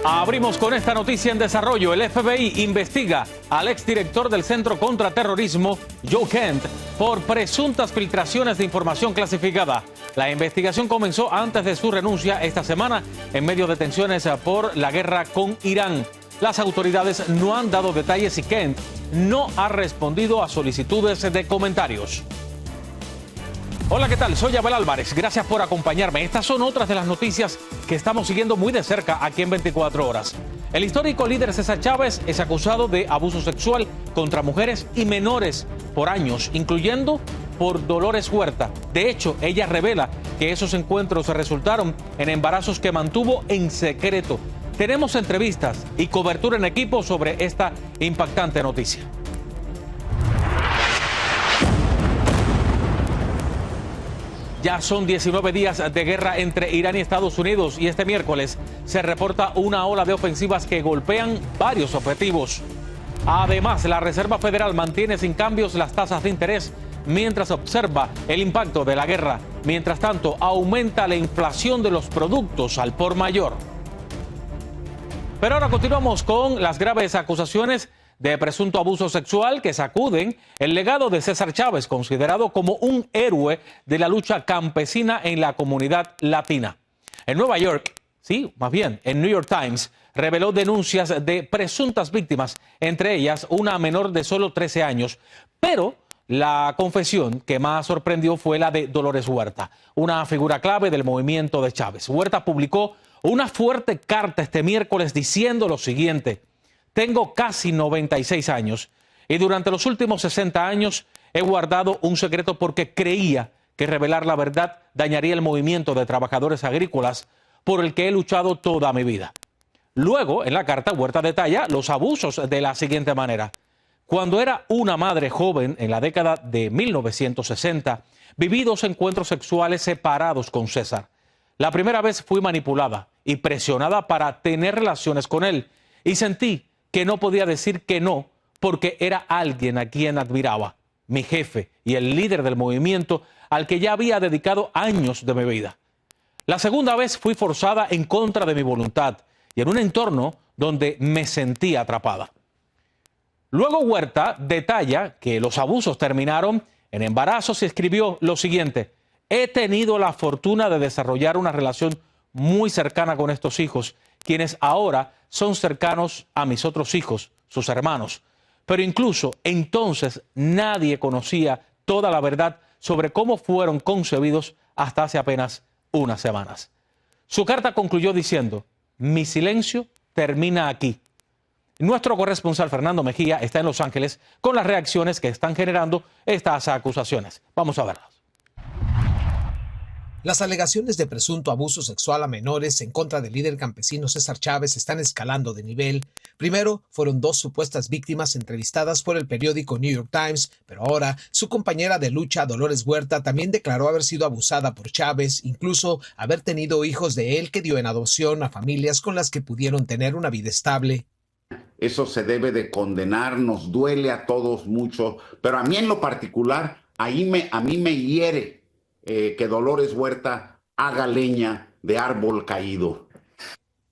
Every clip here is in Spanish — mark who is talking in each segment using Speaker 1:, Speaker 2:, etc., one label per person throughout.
Speaker 1: Abrimos con esta noticia en desarrollo. El FBI investiga al exdirector del Centro contra Terrorismo, Joe Kent, por presuntas filtraciones de información clasificada. La investigación comenzó antes de su renuncia esta semana en medio de tensiones por la guerra con Irán. Las autoridades no han dado detalles y Kent no ha respondido a solicitudes de comentarios. Hola, ¿qué tal? Soy Abel Álvarez. Gracias por acompañarme. Estas son otras de las noticias que estamos siguiendo muy de cerca aquí en 24 horas. El histórico líder César Chávez es acusado de abuso sexual contra mujeres y menores por años, incluyendo por Dolores Huerta. De hecho, ella revela que esos encuentros resultaron en embarazos que mantuvo en secreto. Tenemos entrevistas y cobertura en equipo sobre esta impactante noticia. Ya son 19 días de guerra entre Irán y Estados Unidos y este miércoles se reporta una ola de ofensivas que golpean varios objetivos. Además, la Reserva Federal mantiene sin cambios las tasas de interés mientras observa el impacto de la guerra. Mientras tanto, aumenta la inflación de los productos al por mayor. Pero ahora continuamos con las graves acusaciones de presunto abuso sexual que sacuden el legado de César Chávez, considerado como un héroe de la lucha campesina en la comunidad latina. En Nueva York, en New York Times, reveló denuncias de presuntas víctimas, entre ellas una menor de solo 13 años. Pero la confesión que más sorprendió fue la de Dolores Huerta, una figura clave del movimiento de Chávez. Huerta publicó una fuerte carta este miércoles diciendo lo siguiente: tengo casi 96 años y durante los últimos 60 años he guardado un secreto porque creía que revelar la verdad dañaría el movimiento de trabajadores agrícolas por el que he luchado toda mi vida. Luego, en la carta, Huerta detalla los abusos de la siguiente manera: cuando era una madre joven en la década de 1960, viví 2 encuentros sexuales separados con César. La primera vez fui manipulada y presionada para tener relaciones con él y sentí que no podía decir que no porque era alguien a quien admiraba, mi jefe y el líder del movimiento al que ya había dedicado años de mi vida. La segunda vez fui forzada en contra de mi voluntad y en un entorno donde me sentía atrapada. Luego Huerta detalla que los abusos terminaron en embarazos y escribió lo siguiente: he tenido la fortuna de desarrollar una relación muy cercana con estos hijos, quienes ahora son cercanos a mis otros hijos, sus hermanos. Pero incluso entonces nadie conocía toda la verdad sobre cómo fueron concebidos hasta hace apenas unas semanas. Su carta concluyó diciendo: mi silencio termina aquí. Nuestro corresponsal Fernando Mejía está en Los Ángeles con las reacciones que están generando estas acusaciones. Vamos a verlas.
Speaker 2: Las alegaciones de presunto abuso sexual a menores en contra del líder campesino César Chávez están escalando de nivel. Primero fueron 2 supuestas víctimas entrevistadas por el periódico New York Times, pero ahora su compañera de lucha Dolores Huerta también declaró haber sido abusada por Chávez, incluso haber tenido hijos de él que dio en adopción a familias con las que pudieron tener una vida estable.
Speaker 3: Eso se debe de condenar, nos duele a todos mucho, pero a mí en lo particular, a mí me hiere que Dolores Huerta haga leña de árbol caído.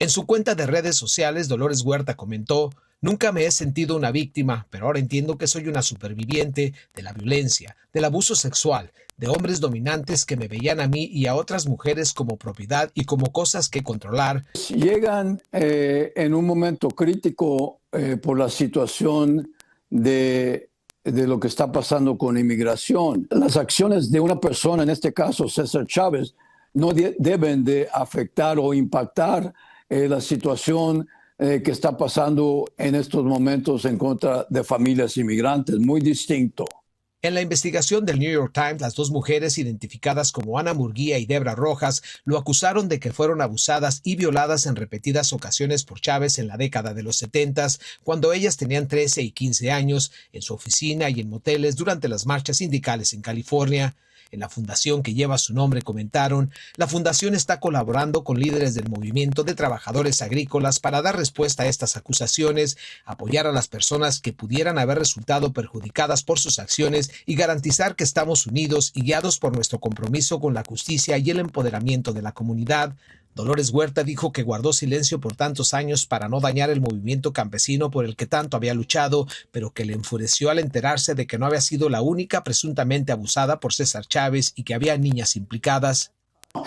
Speaker 2: En su cuenta de redes sociales, Dolores Huerta comentó: nunca me he sentido una víctima, pero ahora entiendo que soy una superviviente de la violencia, del abuso sexual, de hombres dominantes que me veían a mí y a otras mujeres como propiedad y como cosas que controlar.
Speaker 4: Llegan en un momento crítico por la situación de lo que está pasando con inmigración. Las acciones de una persona, en este caso César Chávez, no deben de afectar o impactar la situación que está pasando en estos momentos en contra de familias inmigrantes. Muy distinto.
Speaker 2: En la investigación del New York Times, las 2 mujeres identificadas como Ana Murguía y Debra Rojas lo acusaron de que fueron abusadas y violadas en repetidas ocasiones por Chávez en la década de los 70, cuando ellas tenían 13 y 15 años, en su oficina y en moteles durante las marchas sindicales en California. En la fundación que lleva su nombre comentaron: la fundación está colaborando con líderes del movimiento de trabajadores agrícolas para dar respuesta a estas acusaciones, apoyar a las personas que pudieran haber resultado perjudicadas por sus acciones y garantizar que estamos unidos y guiados por nuestro compromiso con la justicia y el empoderamiento de la comunidad. Dolores Huerta dijo que guardó silencio por tantos años para no dañar el movimiento campesino por el que tanto había luchado, pero que le enfureció al enterarse de que no había sido la única presuntamente abusada por César Chávez y que había niñas implicadas.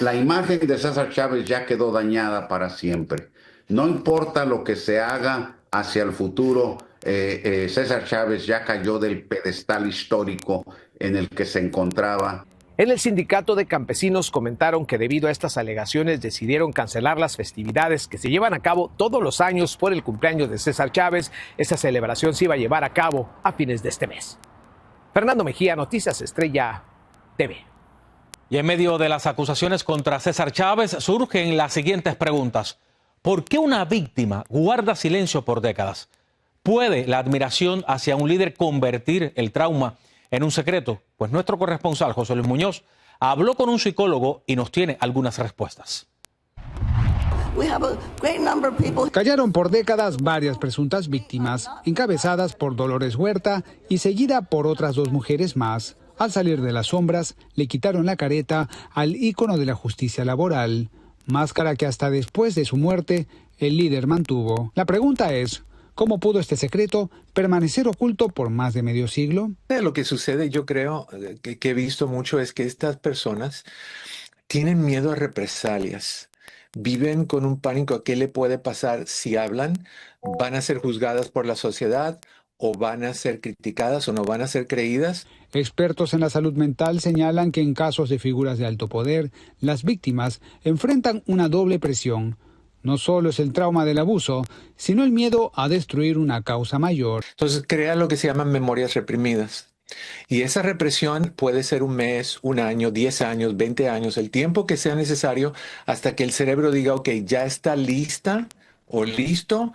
Speaker 3: La imagen de César Chávez ya quedó dañada para siempre. No importa lo que se haga hacia el futuro, César Chávez ya cayó del pedestal histórico en el que se encontraba.
Speaker 2: En el sindicato de campesinos comentaron que debido a estas alegaciones decidieron cancelar las festividades que se llevan a cabo todos los años por el cumpleaños de César Chávez. Esta celebración se iba a llevar a cabo a fines de este mes. Fernando Mejía, Noticias Estrella TV.
Speaker 1: Y en medio de las acusaciones contra César Chávez surgen las siguientes preguntas. ¿Por qué una víctima guarda silencio por décadas? ¿Puede la admiración hacia un líder convertir el trauma en un secreto? Pues nuestro corresponsal José Luis Muñoz habló con un psicólogo y nos tiene algunas respuestas.
Speaker 5: Callaron por décadas varias presuntas víctimas, encabezadas por Dolores Huerta y seguida por otras dos mujeres más. Al salir de las sombras, le quitaron la careta al ícono de la justicia laboral, máscara que hasta después de su muerte el líder mantuvo. La pregunta es, ¿cómo pudo este secreto permanecer oculto por más de medio siglo?
Speaker 6: Lo que sucede, yo creo, que he visto mucho es que estas personas tienen miedo a represalias. Viven con un pánico a qué le puede pasar si hablan, van a ser juzgadas por la sociedad o van a ser criticadas o no van a ser creídas.
Speaker 5: Expertos en la salud mental señalan que en casos de figuras de alto poder, las víctimas enfrentan una doble presión. No solo es el trauma del abuso, sino el miedo a destruir una causa mayor.
Speaker 6: Entonces crea lo que se llaman memorias reprimidas. Y esa represión puede ser un mes, un año, 10 años, 20 años, el tiempo que sea necesario hasta que el cerebro diga, ok, ya está lista o listo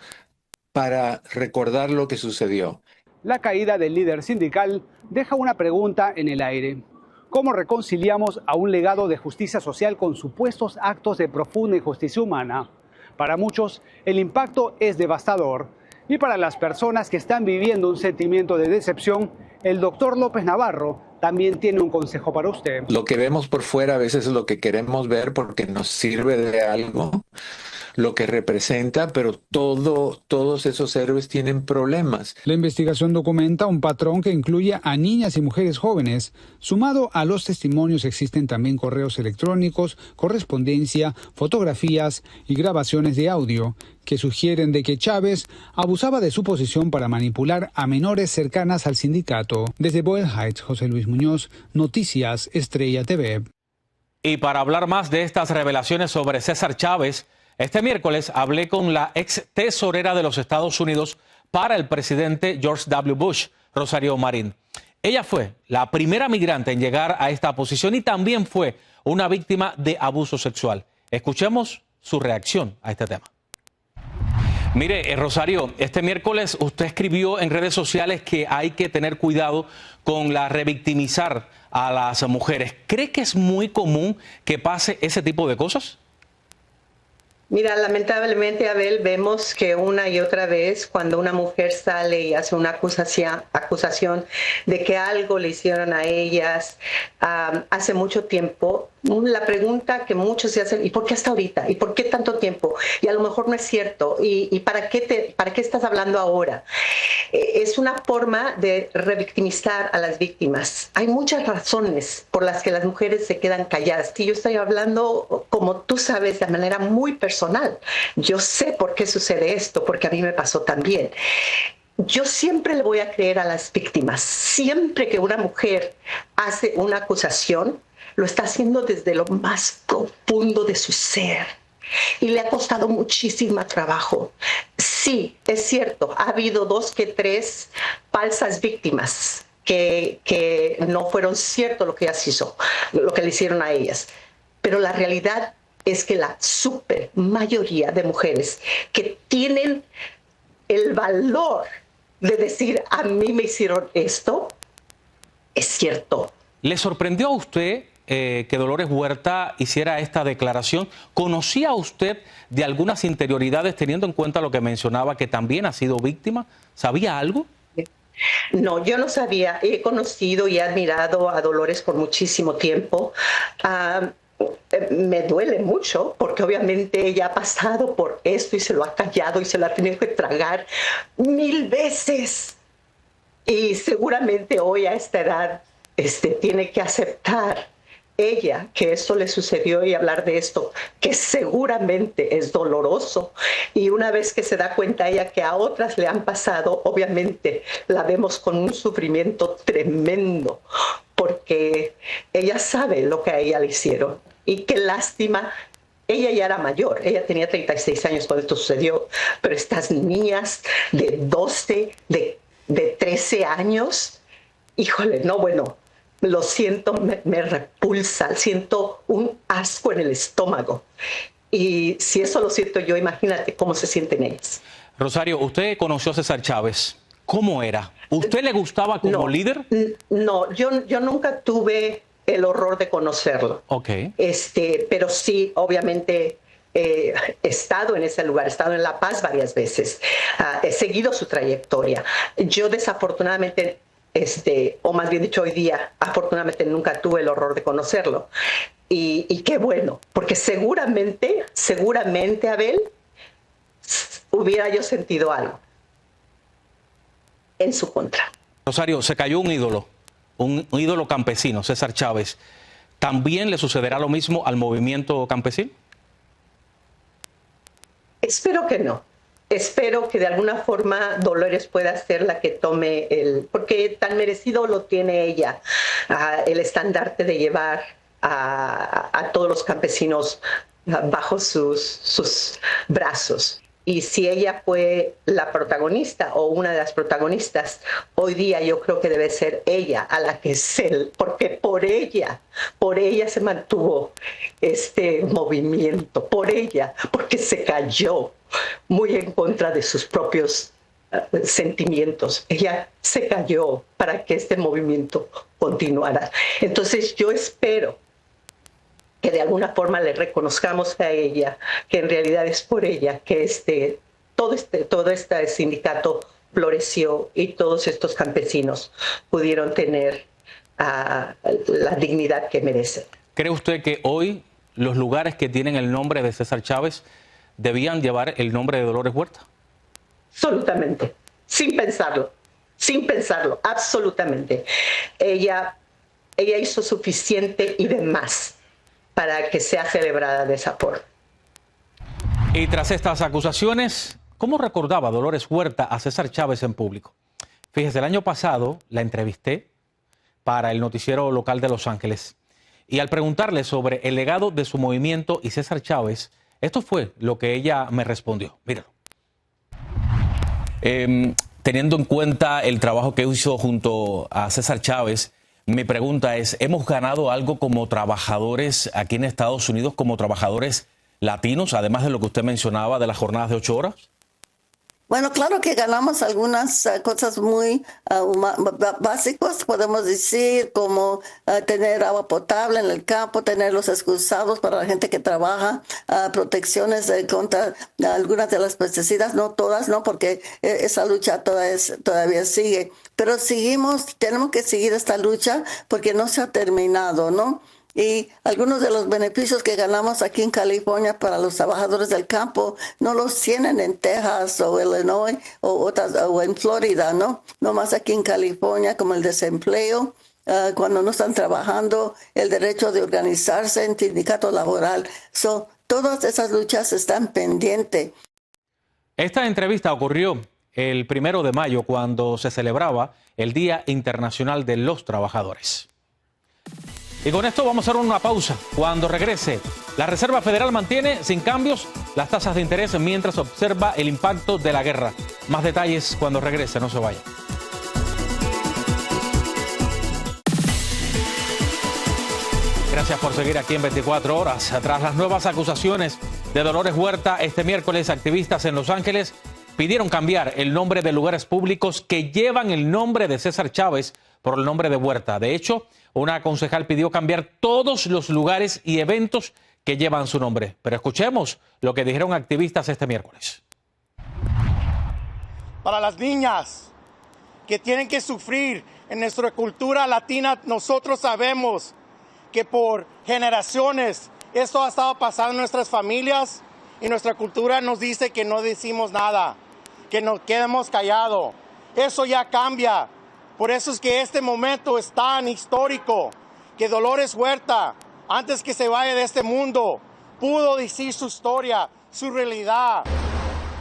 Speaker 6: para recordar lo que sucedió.
Speaker 5: La caída del líder sindical deja una pregunta en el aire. ¿Cómo reconciliamos a un legado de justicia social con supuestos actos de profunda injusticia humana? Para muchos, el impacto es devastador. Y para las personas que están viviendo un sentimiento de decepción, el doctor López Navarro también tiene un consejo para usted.
Speaker 6: Lo que vemos por fuera a veces es lo que queremos ver porque nos sirve de algo, lo que representa, pero todos esos héroes tienen problemas.
Speaker 5: La investigación documenta un patrón que incluye a niñas y mujeres jóvenes. Sumado a los testimonios existen también correos electrónicos, correspondencia, fotografías y grabaciones de audio que sugieren de que Chávez abusaba de su posición para manipular a menores cercanas al sindicato. Desde Boyle Heights, José Luis Muñoz, Noticias Estrella TV.
Speaker 1: Y para hablar más de estas revelaciones sobre César Chávez, este miércoles hablé con la ex tesorera de los Estados Unidos para el presidente George W. Bush, Rosario Marín. Ella fue la primera migrante en llegar a esta posición y también fue una víctima de abuso sexual. Escuchemos su reacción a este tema. Mire, Rosario, este miércoles usted escribió en redes sociales que hay que tener cuidado con la revictimizar a las mujeres. ¿Cree que es muy común que pase ese tipo de cosas?
Speaker 7: Mira, lamentablemente, Abel, vemos que una y otra vez cuando una mujer sale y hace una acusación de que algo le hicieron a ellas hace mucho tiempo, la pregunta que muchos se hacen, ¿y por qué hasta ahorita? ¿Y por qué tanto tiempo? Y a lo mejor no es cierto. ¿Y para qué estás hablando ahora? Es una forma de revictimizar a las víctimas. Hay muchas razones por las que las mujeres se quedan calladas. Y yo estoy hablando, como tú sabes, de manera muy personal. Yo sé por qué sucede esto, porque a mí me pasó también. Yo siempre le voy a creer a las víctimas. Siempre que una mujer hace una acusación, lo está haciendo desde lo más profundo de su ser. Y le ha costado muchísimo trabajo. Sí, es cierto, ha habido 2 que 3 falsas víctimas que no fueron cierto lo que ellas hizo, lo que le hicieron a ellas. Pero la realidad es que la super mayoría de mujeres que tienen el valor de decir a mí me hicieron esto, es cierto.
Speaker 1: ¿Le sorprendió a usted que Dolores Huerta hiciera esta declaración? ¿Conocía usted de algunas interioridades teniendo en cuenta lo que mencionaba, que también ha sido víctima? ¿Sabía algo?
Speaker 7: No, yo no sabía. He conocido y he admirado a Dolores por muchísimo tiempo. me duele mucho porque obviamente ella ha pasado por esto y se lo ha callado y se lo ha tenido que tragar 1000 veces. Y seguramente hoy a esta edad tiene que aceptar ella que esto le sucedió y hablar de esto, que seguramente es doloroso. Y una vez que se da cuenta ella que a otras le han pasado, obviamente la vemos con un sufrimiento tremendo, porque ella sabe lo que a ella le hicieron. Y qué lástima. Ella ya era mayor, ella tenía 36 años cuando esto sucedió, pero estas niñas de 12, de 13 años, híjole, no, bueno, lo siento, me repulsa, siento un asco en el estómago. Y si eso lo siento yo, imagínate cómo se sienten ellas.
Speaker 1: Rosario, usted conoció a César Chávez. ¿Cómo era? ¿Usted le gustaba como líder?
Speaker 7: No, yo nunca tuve el horror de conocerlo.
Speaker 1: Ok.
Speaker 7: Pero sí, obviamente, he estado en ese lugar, he estado en La Paz varias veces. He seguido su trayectoria. Yo desafortunadamente, o más bien dicho hoy día, afortunadamente nunca tuve el horror de conocerlo. Y qué bueno, porque seguramente, Abel, hubiera yo sentido algo en su contra.
Speaker 1: Rosario, se cayó un ídolo campesino, César Chávez. ¿También le sucederá lo mismo al movimiento campesino?
Speaker 7: Espero que no. Espero que de alguna forma Dolores pueda ser la que tome porque tan merecido lo tiene ella, el estandarte de llevar a todos los campesinos bajo sus brazos. Y si ella fue la protagonista o una de las protagonistas, hoy día yo creo que debe ser ella a la que porque por ella se mantuvo este movimiento, por ella, porque se cayó muy en contra de sus propios sentimientos. Ella se cayó para que este movimiento continuara. Entonces yo espero que de alguna forma le reconozcamos a ella, que en realidad es por ella que todo este sindicato floreció y todos estos campesinos pudieron tener la dignidad que merecen.
Speaker 1: ¿Cree usted que hoy los lugares que tienen el nombre de César Chávez debían llevar el nombre de Dolores Huerta?
Speaker 7: Absolutamente, sin pensarlo, absolutamente. Ella hizo suficiente y de más para que sea celebrada de esa forma.
Speaker 1: Y tras estas acusaciones, ¿cómo recordaba Dolores Huerta a César Chávez en público? Fíjese, el año pasado la entrevisté para el noticiero local de Los Ángeles y al preguntarle sobre el legado de su movimiento y César Chávez, esto fue lo que ella me respondió. Míralo. Teniendo en cuenta el trabajo que hizo junto a César Chávez, mi pregunta es, ¿hemos ganado algo como trabajadores aquí en Estados Unidos, como trabajadores latinos, además de lo que usted mencionaba de las jornadas de 8 horas?
Speaker 8: Bueno, claro que ganamos algunas cosas muy básicas, podemos decir, como tener agua potable en el campo, tener los excusados para la gente que trabaja, protecciones contra algunas de las pesticidas, no todas, no, porque esa lucha todavía sigue. Pero tenemos que seguir esta lucha porque no se ha terminado, ¿no? Y algunos de los beneficios que ganamos aquí en California para los trabajadores del campo no los tienen en Texas o Illinois o en Florida, ¿no? No más aquí en California, como el desempleo, cuando no están trabajando, el derecho de organizarse en sindicato laboral. Todas esas luchas están pendientes.
Speaker 1: Esta entrevista ocurrió el 1 de mayo cuando se celebraba el Día Internacional de los Trabajadores. Y con esto vamos a hacer una pausa. Cuando regrese, la Reserva Federal mantiene sin cambios las tasas de interés mientras observa el impacto de la guerra. Más detalles cuando regrese, no se vaya. Gracias por seguir aquí en 24 horas. Tras las nuevas acusaciones de Dolores Huerta, este miércoles activistas en Los Ángeles pidieron cambiar el nombre de lugares públicos que llevan el nombre de César Chávez por el nombre de Huerta. De hecho, una concejal pidió cambiar todos los lugares y eventos que llevan su nombre. Pero escuchemos lo que dijeron activistas este miércoles.
Speaker 9: Para las niñas que tienen que sufrir en nuestra cultura latina, nosotros sabemos que por generaciones Esto ha estado pasando en nuestras familias y nuestra cultura nos dice que no decimos nada, que nos quedemos callados. Eso ya cambia. Por eso es que este momento es tan histórico, que Dolores Huerta, antes que se vaya de este mundo, pudo decir su historia, su realidad.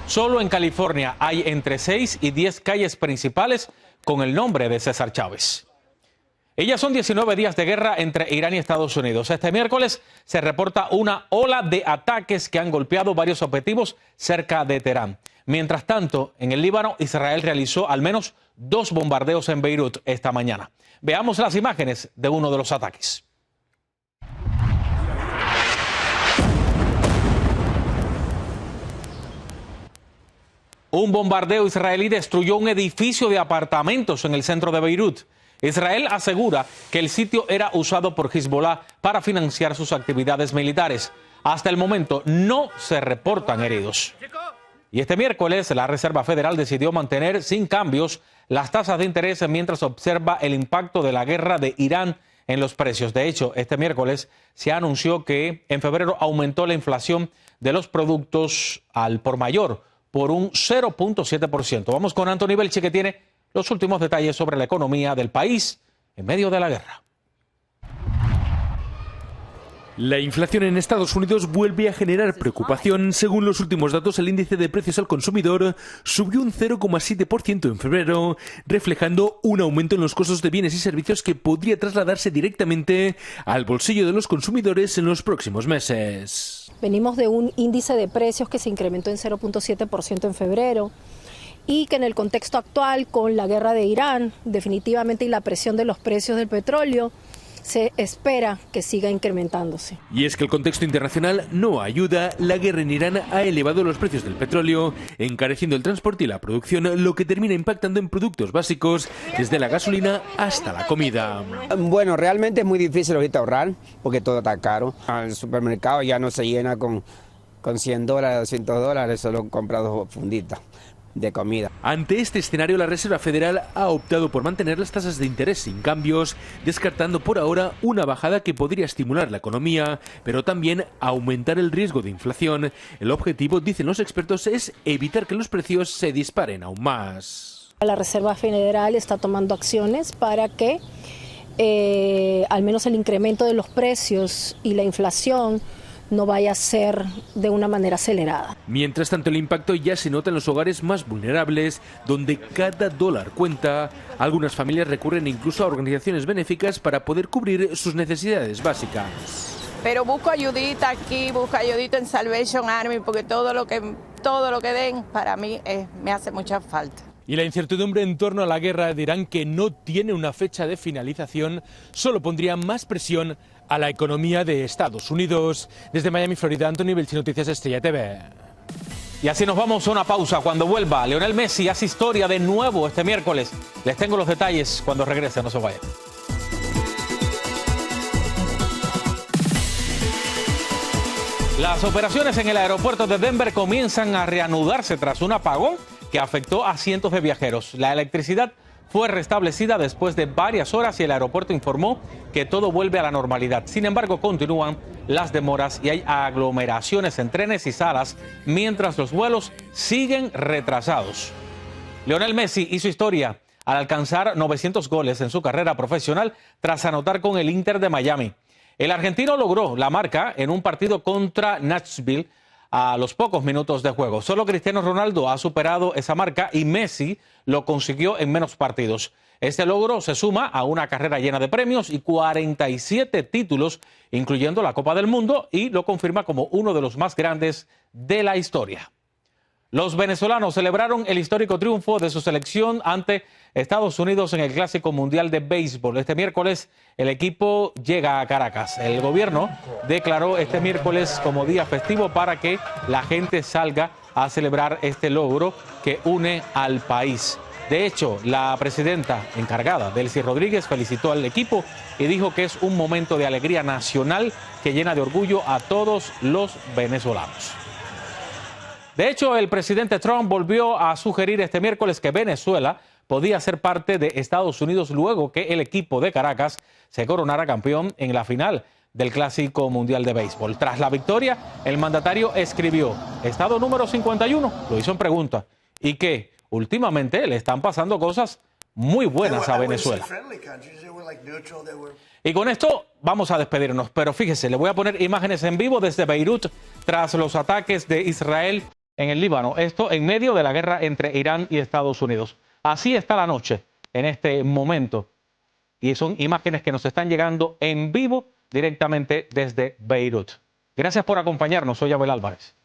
Speaker 1: Solo en California hay entre 6 y 10 calles principales con el nombre de César Chávez. Ellas son 19 días de guerra entre Irán y Estados Unidos. Este miércoles se reporta una ola de ataques que han golpeado varios objetivos cerca de Teherán. Mientras tanto, en el Líbano, Israel realizó al menos 2 bombardeos en Beirut esta mañana. Veamos las imágenes de uno de los ataques. Un bombardeo israelí destruyó un edificio de apartamentos en el centro de Beirut. Israel asegura que el sitio era usado por Hezbollah para financiar sus actividades militares. Hasta el momento no se reportan heridos. Y este miércoles la Reserva Federal decidió mantener sin cambios las tasas de interés mientras observa el impacto de la guerra de Irán en los precios. De hecho, este miércoles se anunció que en febrero aumentó la inflación de los productos al por mayor por un 0.7%. Vamos con Anthony Belche, que tiene los últimos detalles sobre la economía del país en medio de la guerra.
Speaker 10: La inflación en Estados Unidos vuelve a generar preocupación. Según los últimos datos, el índice de precios al consumidor subió un 0,7% en febrero, reflejando un aumento en los costos de bienes y servicios que podría trasladarse directamente al bolsillo de los consumidores en los próximos meses.
Speaker 11: Venimos de un índice de precios que se incrementó en 0.7% en febrero y que en el contexto actual, con la guerra de Irán, definitivamente, y la presión de los precios del petróleo, se espera que siga incrementándose.
Speaker 10: Y es que el contexto internacional no ayuda. La guerra en Irán ha elevado los precios del petróleo, encareciendo el transporte y la producción, lo que termina impactando en productos básicos, desde la gasolina hasta la comida.
Speaker 12: Bueno, realmente es muy difícil ahorita ahorrar, porque todo está caro. El supermercado ya no se llena con $100, $200, solo compra 2 funditas de comida.
Speaker 10: Ante este escenario, la Reserva Federal ha optado por mantener las tasas de interés sin cambios, descartando por ahora una bajada que podría estimular la economía, pero también aumentar el riesgo de inflación. El objetivo, dicen los expertos, es evitar que los precios se disparen aún más.
Speaker 11: La Reserva Federal está tomando acciones para que al menos el incremento de los precios y la inflación no vaya a ser de una manera acelerada.
Speaker 10: Mientras tanto, el impacto ya se nota en los hogares más vulnerables, donde cada dólar cuenta. Algunas familias recurren incluso a organizaciones benéficas para poder cubrir sus necesidades básicas.
Speaker 13: Pero busco ayudita aquí, busco ayudita en Salvation Army, porque todo lo que den para mí me hace mucha falta.
Speaker 10: Y la incertidumbre en torno a la guerra de Irán, que no tiene una fecha de finalización, solo pondría más presión a la economía de Estados Unidos. Desde Miami, Florida, Anthony Belchi, Noticias Estrella TV.
Speaker 1: Y así nos vamos a una pausa. Cuando vuelva, Lionel Messi hace historia de nuevo este miércoles. Les tengo los detalles cuando regrese, no se vayan. Las operaciones en el aeropuerto de Denver comienzan a reanudarse tras un apagón que afectó a cientos de viajeros. La electricidad fue restablecida después de varias horas y el aeropuerto informó que todo vuelve a la normalidad. Sin embargo, continúan las demoras y hay aglomeraciones en trenes y salas mientras los vuelos siguen retrasados. Lionel Messi hizo historia al alcanzar 900 goles en su carrera profesional tras anotar con el Inter de Miami. El argentino logró la marca en un partido contra Nashville a los pocos minutos de juego. Solo Cristiano Ronaldo ha superado esa marca y Messi lo consiguió en menos partidos. Este logro se suma a una carrera llena de premios y 47 títulos, incluyendo la Copa del Mundo, y lo confirma como uno de los más grandes de la historia. Los venezolanos celebraron el histórico triunfo de su selección ante Estados Unidos en el Clásico Mundial de Béisbol. Este miércoles el equipo llega a Caracas. El gobierno declaró este miércoles como día festivo para que la gente salga a celebrar este logro que une al país. De hecho, la presidenta encargada, Delcy Rodríguez, felicitó al equipo y dijo que es un momento de alegría nacional que llena de orgullo a todos los venezolanos. De hecho, el presidente Trump volvió a sugerir este miércoles que Venezuela podía ser parte de Estados Unidos luego que el equipo de Caracas se coronara campeón en la final del Clásico Mundial de Béisbol. Tras la victoria, el mandatario escribió, estado número 51, lo hizo en pregunta, y que últimamente le están pasando cosas muy buenas a Venezuela. Y con esto vamos a despedirnos, pero fíjese, le voy a poner imágenes en vivo desde Beirut tras los ataques de Israel en el Líbano. Esto en medio de la guerra entre Irán y Estados Unidos. Así está la noche en este momento. Y son imágenes que nos están llegando en vivo directamente desde Beirut. Gracias por acompañarnos. Soy Abel Álvarez.